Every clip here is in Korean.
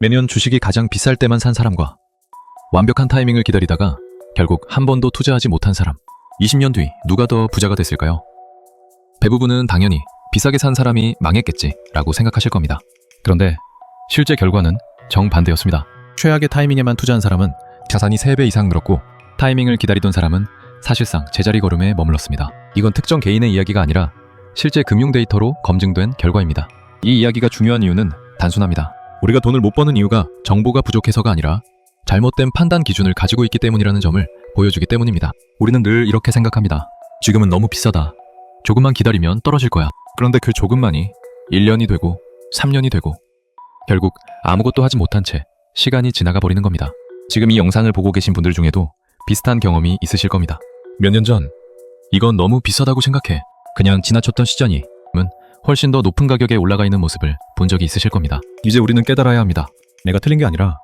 매년 주식이 가장 비쌀 때만 산 사람과 완벽한 타이밍을 기다리다가 결국 한 번도 투자하지 못한 사람. 20년 뒤 누가 더 부자가 됐을까요? 대부분은 당연히 비싸게 산 사람이 망했겠지 라고 생각하실 겁니다. 그런데 실제 결과는 정반대였습니다. 최악의 타이밍에만 투자한 사람은 자산이 3배 이상 늘었고, 타이밍을 기다리던 사람은 사실상 제자리 걸음에 머물렀습니다. 이건 특정 개인의 이야기가 아니라 실제 금융 데이터로 검증된 결과입니다. 이 이야기가 중요한 이유는 단순합니다. 우리가 돈을 못 버는 이유가 정보가 부족해서가 아니라 잘못된 판단 기준을 가지고 있기 때문이라는 점을 보여주기 때문입니다. 우리는 늘 이렇게 생각합니다. 지금은 너무 비싸다. 조금만 기다리면 떨어질 거야. 그런데 그 조금만이 1년이 되고 3년이 되고 결국 아무것도 하지 못한 채 시간이 지나가 버리는 겁니다. 지금 이 영상을 보고 계신 분들 중에도 비슷한 경험이 있으실 겁니다. 몇 년 전 이건 너무 비싸다고 생각해. 그냥 지나쳤던 시장이 훨씬 더 높은 가격에 올라가 있는 모습을 본 적이 있으실 겁니다. 이제 우리는 깨달아야 합니다. 내가 틀린 게 아니라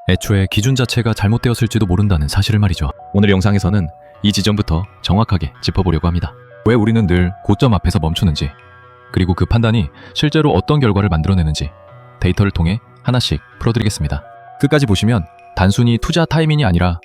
애초에 기준 자체가 잘못되었을지도 모른다는 사실을 말이죠. 오늘 영상에서는 이 지점부터 정확하게 짚어보려고 합니다. 왜 우리는 늘 고점 앞에서 멈추는지, 그리고 그 판단이 실제로 어떤 결과를 만들어내는지 데이터를 통해 하나씩 풀어드리겠습니다. 끝까지 보시면 단순히 투자 타이밍이 아니라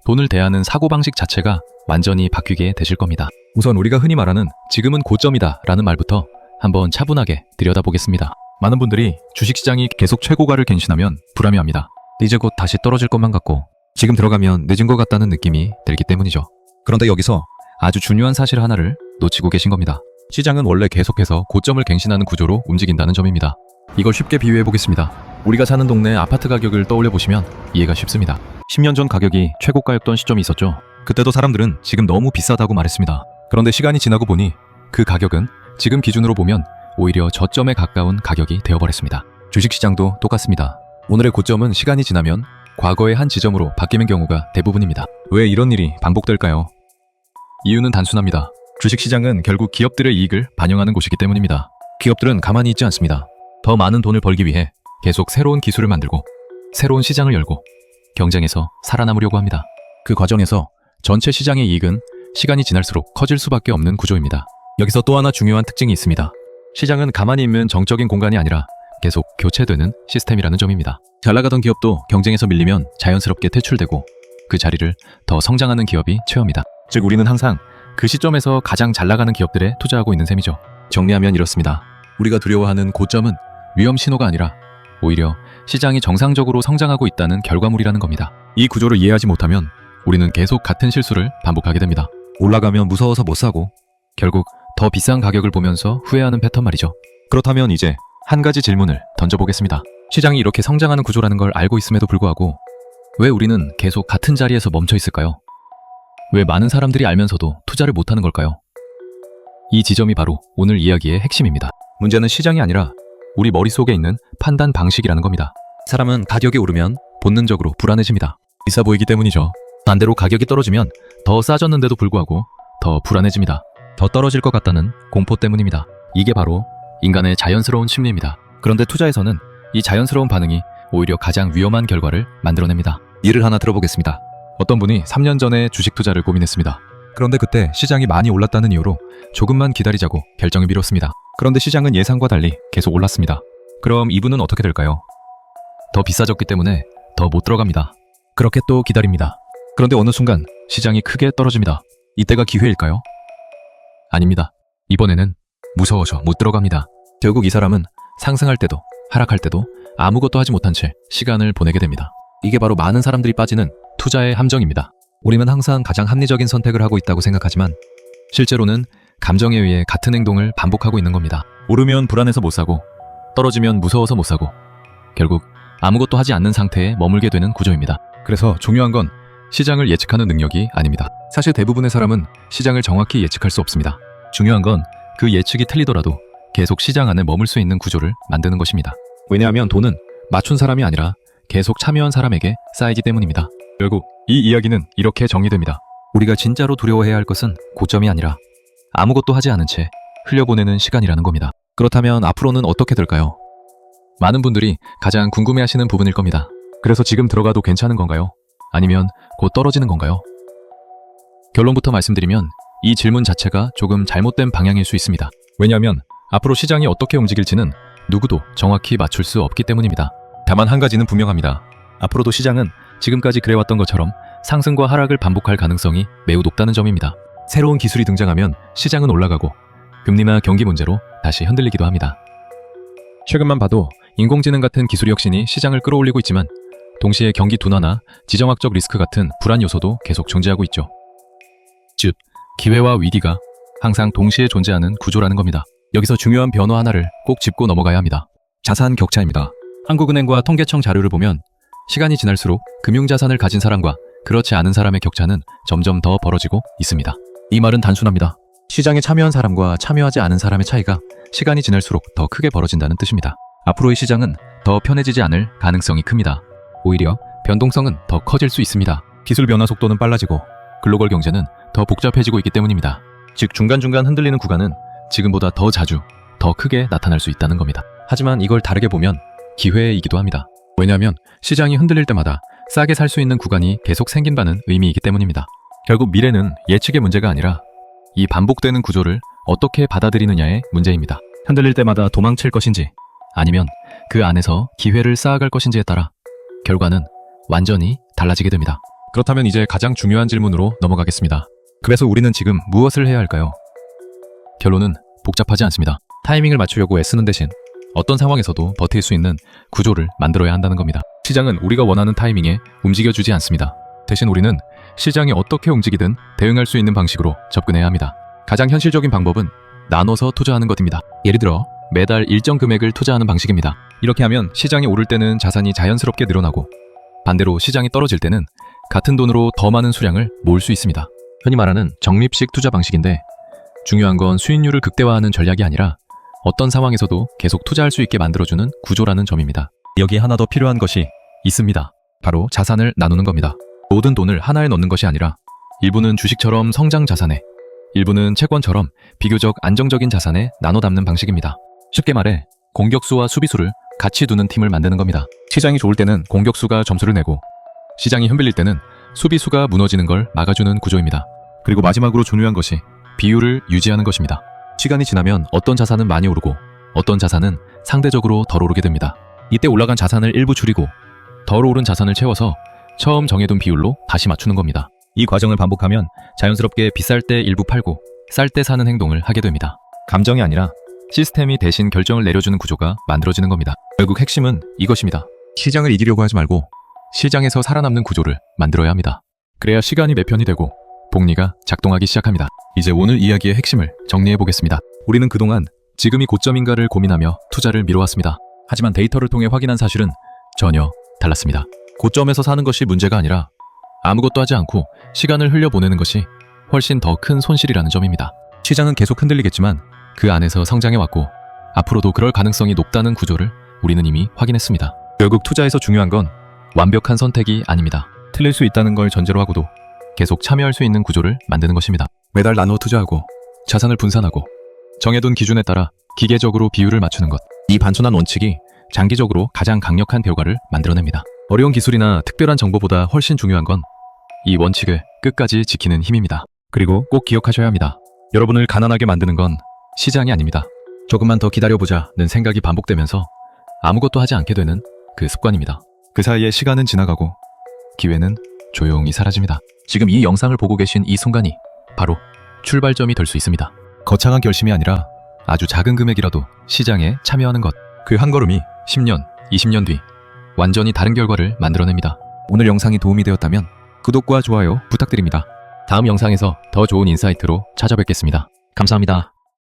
돈을 대하는 사고방식 자체가 완전히 바뀌게 되실 겁니다. 우선 우리가 흔히 말하는 지금은 고점이다 라는 말부터 한번 차분하게 들여다보겠습니다. 많은 분들이 주식시장이 계속 최고가를 갱신하면 불안해합니다. 이제 곧 다시 떨어질 것만 같고 지금 들어가면 늦은 것 같다는 느낌이 들기 때문이죠. 그런데 여기서 아주 중요한 사실 하나를 놓치고 계신 겁니다. 시장은 원래 계속해서 고점을 갱신하는 구조로 움직인다는 점입니다. 이걸 쉽게 비유해 보겠습니다. 우리가 사는 동네 아파트 가격을 떠올려 보시면 이해가 쉽습니다. 10년 전 가격이 최고가였던 시점이 있었죠. 그때도 사람들은 지금 너무 비싸다고 말했습니다. 그런데 시간이 지나고 보니 그 가격은 지금 기준으로 보면 오히려 저점에 가까운 가격이 되어버렸습니다. 주식시장도 똑같습니다. 오늘의 고점은 시간이 지나면 과거의 한 지점으로 바뀌는 경우가 대부분입니다. 왜 이런 일이 반복될까요? 이유는 단순합니다. 주식시장은 결국 기업들의 이익을 반영하는 곳이기 때문입니다. 기업들은 가만히 있지 않습니다. 더 많은 돈을 벌기 위해 계속 새로운 기술을 만들고 새로운 시장을 열고 경쟁에서 살아남으려고 합니다. 그 과정에서 전체 시장의 이익은 시간이 지날수록 커질 수밖에 없는 구조입니다. 여기서 또 하나 중요한 특징이 있습니다. 시장은 가만히 있는 정적인 공간이 아니라 계속 교체되는 시스템이라는 점입니다. 잘 나가던 기업도 경쟁에서 밀리면 자연스럽게 퇴출되고 그 자리를 더 성장하는 기업이 채웁니다. 즉 우리는 항상 그 시점에서 가장 잘 나가는 기업들에 투자하고 있는 셈이죠. 정리하면 이렇습니다. 우리가 두려워하는 고점은 위험 신호가 아니라 오히려 시장이 정상적으로 성장하고 있다는 결과물이라는 겁니다. 이 구조를 이해하지 못하면 우리는 계속 같은 실수를 반복하게 됩니다. 올라가면 무서워서 못 사고 결국 더 비싼 가격을 보면서 후회하는 패턴 말이죠. 그렇다면 이제 한 가지 질문을 던져보겠습니다. 시장이 이렇게 성장하는 구조라는 걸 알고 있음에도 불구하고 왜 우리는 계속 같은 자리에서 멈춰 있을까요? 왜 많은 사람들이 알면서도 투자를 못하는 걸까요? 이 지점이 바로 오늘 이야기의 핵심입니다. 문제는 시장이 아니라 우리 머릿속에 있는 판단 방식이라는 겁니다. 사람은 가격이 오르면 본능적으로 불안해집니다. 비싸 보이기 때문이죠. 반대로 가격이 떨어지면 더 싸졌는데도 불구하고 더 불안해집니다. 더 떨어질 것 같다는 공포 때문입니다. 이게 바로 인간의 자연스러운 심리입니다. 그런데 투자에서는 이 자연스러운 반응이 오히려 가장 위험한 결과를 만들어냅니다. 예를 하나 들어보겠습니다. 어떤 분이 3년 전에 주식 투자를 고민했습니다. 그런데 그때 시장이 많이 올랐다는 이유로 조금만 기다리자고 결정을 미뤘습니다. 그런데 시장은 예상과 달리 계속 올랐습니다. 그럼 이분은 어떻게 될까요? 더 비싸졌기 때문에 더 못 들어갑니다. 그렇게 또 기다립니다. 그런데 어느 순간 시장이 크게 떨어집니다. 이때가 기회일까요? 아닙니다. 이번에는 무서워서 못 들어갑니다. 결국 이 사람은 상승할 때도 하락할 때도 아무것도 하지 못한 채 시간을 보내게 됩니다. 이게 바로 많은 사람들이 빠지는 투자의 함정입니다. 우리는 항상 가장 합리적인 선택을 하고 있다고 생각하지만 실제로는 감정에 의해 같은 행동을 반복하고 있는 겁니다. 오르면 불안해서 못 사고 떨어지면 무서워서 못 사고 결국 아무것도 하지 않는 상태에 머물게 되는 구조입니다. 그래서 중요한 건 시장을 예측하는 능력이 아닙니다. 사실 대부분의 사람은 시장을 정확히 예측할 수 없습니다. 중요한 건 그 예측이 틀리더라도 계속 시장 안에 머물 수 있는 구조를 만드는 것입니다. 왜냐하면 돈은 맞춘 사람이 아니라 계속 참여한 사람에게 쌓이기 때문입니다. 결국 이 이야기는 이렇게 정리됩니다. 우리가 진짜로 두려워해야 할 것은 고점이 아니라 아무것도 하지 않은 채 흘려보내는 시간이라는 겁니다. 그렇다면 앞으로는 어떻게 될까요? 많은 분들이 가장 궁금해하시는 부분일 겁니다. 그래서 지금 들어가도 괜찮은 건가요? 아니면 곧 떨어지는 건가요? 결론부터 말씀드리면 이 질문 자체가 조금 잘못된 방향일 수 있습니다. 왜냐하면 앞으로 시장이 어떻게 움직일지는 누구도 정확히 맞출 수 없기 때문입니다. 다만 한 가지는 분명합니다. 앞으로도 시장은 지금까지 그래왔던 것처럼 상승과 하락을 반복할 가능성이 매우 높다는 점입니다. 새로운 기술이 등장하면 시장은 올라가고 금리나 경기 문제로 다시 흔들리기도 합니다. 최근만 봐도 인공지능 같은 기술 혁신이 시장을 끌어올리고 있지만 동시에 경기 둔화나 지정학적 리스크 같은 불안 요소도 계속 존재하고 있죠. 즉, 기회와 위기가 항상 동시에 존재하는 구조라는 겁니다. 여기서 중요한 변화 하나를 꼭 짚고 넘어가야 합니다. 자산 격차입니다. 한국은행과 통계청 자료를 보면 시간이 지날수록 금융자산을 가진 사람과 그렇지 않은 사람의 격차는 점점 더 벌어지고 있습니다. 이 말은 단순합니다. 시장에 참여한 사람과 참여하지 않은 사람의 차이가 시간이 지날수록 더 크게 벌어진다는 뜻입니다. 앞으로의 시장은 더 편해지지 않을 가능성이 큽니다. 오히려 변동성은 더 커질 수 있습니다. 기술 변화 속도는 빨라지고 글로벌 경제는 더 복잡해지고 있기 때문입니다. 즉 중간중간 흔들리는 구간은 지금보다 더 자주, 더 크게 나타날 수 있다는 겁니다. 하지만 이걸 다르게 보면 기회이기도 합니다. 왜냐하면 시장이 흔들릴 때마다 싸게 살 수 있는 구간이 계속 생긴다는 의미이기 때문입니다. 결국 미래는 예측의 문제가 아니라 이 반복되는 구조를 어떻게 받아들이느냐의 문제입니다. 흔들릴 때마다 도망칠 것인지 아니면 그 안에서 기회를 쌓아갈 것인지에 따라 결과는 완전히 달라지게 됩니다. 그렇다면 이제 가장 중요한 질문으로 넘어가겠습니다. 그래서 우리는 지금 무엇을 해야 할까요? 결론은 복잡하지 않습니다. 타이밍을 맞추려고 애쓰는 대신 어떤 상황에서도 버틸 수 있는 구조를 만들어야 한다는 겁니다. 시장은 우리가 원하는 타이밍에 움직여주지 않습니다. 대신 우리는 시장이 어떻게 움직이든 대응할 수 있는 방식으로 접근해야 합니다. 가장 현실적인 방법은 나눠서 투자하는 것입니다. 예를 들어 매달 일정 금액을 투자하는 방식입니다. 이렇게 하면 시장이 오를 때는 자산이 자연스럽게 늘어나고 반대로 시장이 떨어질 때는 같은 돈으로 더 많은 수량을 모을 수 있습니다. 흔히 말하는 적립식 투자 방식인데 중요한 건 수익률을 극대화하는 전략이 아니라 어떤 상황에서도 계속 투자할 수 있게 만들어주는 구조라는 점입니다. 여기에 하나 더 필요한 것이 있습니다. 바로 자산을 나누는 겁니다. 모든 돈을 하나에 넣는 것이 아니라 일부는 주식처럼 성장 자산에, 일부는 채권처럼 비교적 안정적인 자산에 나눠 담는 방식입니다. 쉽게 말해 공격수와 수비수를 같이 두는 팀을 만드는 겁니다. 시장이 좋을 때는 공격수가 점수를 내고 시장이 흔들릴 때는 수비수가 무너지는 걸 막아주는 구조입니다. 그리고 마지막으로 중요한 것이 비율을 유지하는 것입니다. 시간이 지나면 어떤 자산은 많이 오르고 어떤 자산은 상대적으로 덜 오르게 됩니다. 이때 올라간 자산을 일부 줄이고 덜 오른 자산을 채워서 처음 정해둔 비율로 다시 맞추는 겁니다. 이 과정을 반복하면 자연스럽게 비쌀 때 일부 팔고 쌀 때 사는 행동을 하게 됩니다. 감정이 아니라 시스템이 대신 결정을 내려주는 구조가 만들어지는 겁니다. 결국 핵심은 이것입니다. 시장을 이기려고 하지 말고 시장에서 살아남는 구조를 만들어야 합니다. 그래야 시간이 매편이 되고 복리가 작동하기 시작합니다. 이제 오늘 이야기의 핵심을 정리해 보겠습니다. 우리는 그동안 지금이 고점인가를 고민하며 투자를 미뤄왔습니다. 하지만 데이터를 통해 확인한 사실은 전혀 달랐습니다. 고점에서 사는 것이 문제가 아니라 아무것도 하지 않고 시간을 흘려보내는 것이 훨씬 더 큰 손실이라는 점입니다. 시장은 계속 흔들리겠지만 그 안에서 성장해왔고 앞으로도 그럴 가능성이 높다는 구조를 우리는 이미 확인했습니다. 결국 투자에서 중요한 건 완벽한 선택이 아닙니다. 틀릴 수 있다는 걸 전제로 하고도 계속 참여할 수 있는 구조를 만드는 것입니다. 매달 나누어 투자하고 자산을 분산하고 정해둔 기준에 따라 기계적으로 비율을 맞추는 것. 이 단순한 원칙이 장기적으로 가장 강력한 결과를 만들어냅니다. 어려운 기술이나 특별한 정보보다 훨씬 중요한 건 이 원칙을 끝까지 지키는 힘입니다. 그리고 꼭 기억하셔야 합니다. 여러분을 가난하게 만드는 건 시장이 아닙니다. 조금만 더 기다려보자는 생각이 반복되면서 아무것도 하지 않게 되는 그 습관입니다. 그 사이에 시간은 지나가고 기회는 조용히 사라집니다. 지금 이 영상을 보고 계신 이 순간이 바로 출발점이 될 수 있습니다. 거창한 결심이 아니라 아주 작은 금액이라도 시장에 참여하는 것. 그 한 걸음이 10년, 20년 뒤 완전히 다른 결과를 만들어냅니다. 오늘 영상이 도움이 되었다면 구독과 좋아요 부탁드립니다. 다음 영상에서 더 좋은 인사이트로 찾아뵙겠습니다. 감사합니다.